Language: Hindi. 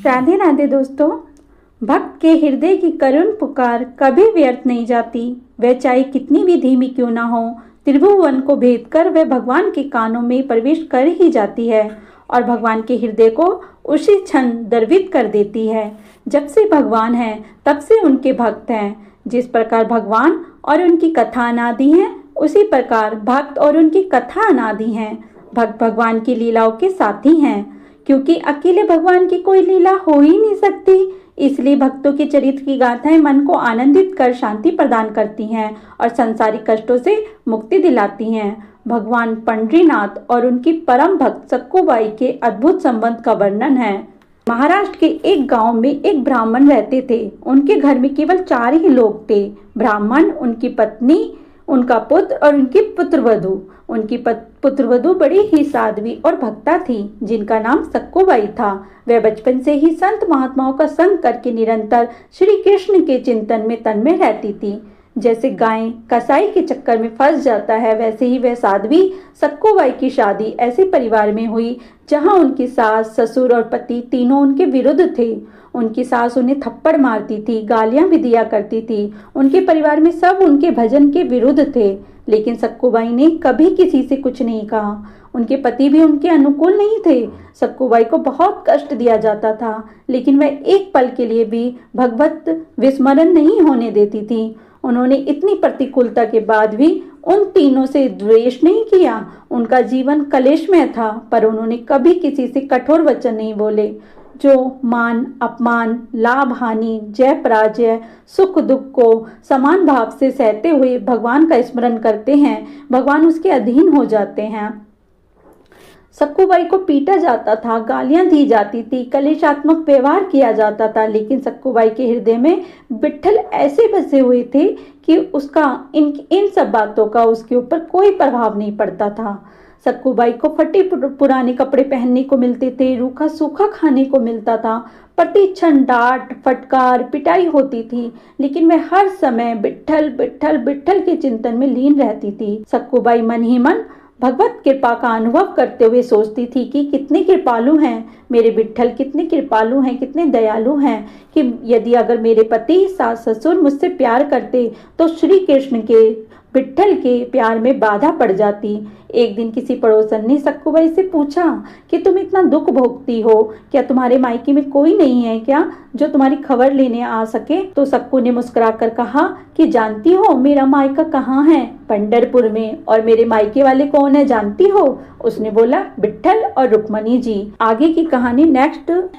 राधे राधे दोस्तों। भक्त के हृदय की करुण पुकार कभी व्यर्थ नहीं जाती। वह चाहे कितनी भी धीमी क्यों ना हो, त्रिभुवन को भेद कर वह भगवान के कानों में प्रवेश कर ही जाती है और भगवान के हृदय को उसी क्षण द्रवित कर देती है। जब से भगवान है तब से उनके भक्त हैं। जिस प्रकार भगवान और उनकी कथा अनादि है, उसी प्रकार भक्त और उनकी कथा अनादि है। भक्त भगवान की लीलाओं के साथी हैं, क्योंकि अकेले भगवान की कोई लीला हो ही नहीं सकती। इसलिए भक्तों के चरित्र की गाथाएं मन को आनंदित कर शांति प्रदान करती हैं और संसारिक कष्टों से मुक्ति दिलाती हैं। भगवान पंढरीनाथ और उनकी परम भक्त सक्कूबाई के अद्भुत संबंध का वर्णन है। महाराष्ट्र के एक गांव में एक ब्राह्मण रहते थे। उनके घर में केवल 4 ही लोग थे, ब्राह्मण, उनकी पत्नी, उनका पुत्र और उनकी पुत्रवधू। उनकी पुत्रवधू बड़ी ही साध्वी और भक्ता थी, जिनका नाम सक्कूबाई था। वह बचपन से ही संत महात्माओं का संग करके निरंतर श्री कृष्ण के चिंतन में तन्मय रहती थी। जैसे गाय कसाई के चक्कर में फंस जाता है, वैसे ही वह साध्वी सक्कूबाई की शादी ऐसे परिवार में हुई जहां उनकी सास, ससुर और पति तीनों उनके विरुद्ध थे। उनकी सास उन्हें थप्पड़ मारती थी, गालियां भी दिया करती थी। उनके परिवार में सब उनके भजन के विरुद्ध थे, लेकिन सक्कूबाई ने कभी किसी से कुछ नहीं कहा। उनके पति भी उनके अनुकूल नहीं थे। सक्कूबाई को बहुत कष्ट दिया जाता था, लेकिन वह एक पल के लिए भी भगवत विस्मरण नहीं होने देती थी। उन्होंने इतनी प्रतिकूलता के बाद भी उन तीनों से द्वेष नहीं किया। उनका जीवन कलेशमय था, पर उन्होंने कभी किसी से कठोर वचन नहीं बोले। जो मान अपमान, लाभ हानि, जय पराजय, सुख दुख को समान भाव से सहते हुए भगवान का स्मरण करते हैं, भगवान उसके अधीन हो जाते हैं। सक्कूबाई को पीटा जाता था, गालियां दी जाती थी, कलेशात्मक व्यवहार किया जाता था, लेकिन सक्कूबाई के हृदय में विट्ठल ऐसे बसे हुए थे कि उसका इन सब बातों का उसके ऊपर कोई प्रभाव नहीं पड़ता था। सक्कूबाई को फटे पुराने कपड़े पहनने को मिलते थे, रूखा सूखा खाने को मिलता था, प्रति क्षण डांट फटकार पिटाई होती थी, लेकिन वह हर समय विट्ठल विट्ठल विट्ठल के चिंतन में लीन रहती थी। सक्कूबाई मन ही मन भगवत कृपा का अनुभव करते हुए सोचती थी कि कितने कृपालु हैं मेरे विट्ठल, कितने कृपालु हैं, कितने दयालु हैं, कि यदि अगर मेरे पति, सास, ससुर मुझसे प्यार करते तो श्री कृष्ण के, विट्ठल के प्यार में बाधा पड़ जाती। एक दिन किसी पड़ोसन ने सक्कूबाई से पूछा कि तुम इतना दुख भोगती हो, क्या तुम्हारे मायके में कोई नहीं है क्या जो तुम्हारी खबर लेने आ सके? तो सक्कू ने मुस्कुराकर कहा कि जानती हो मेरा मायका कहाँ है? पंढरपुर में। और मेरे मायके वाले कौन है जानती हो? उसने बोला विट्ठल और रुक्मणी जी। आगे की कहानी नेक्स्ट स्टेप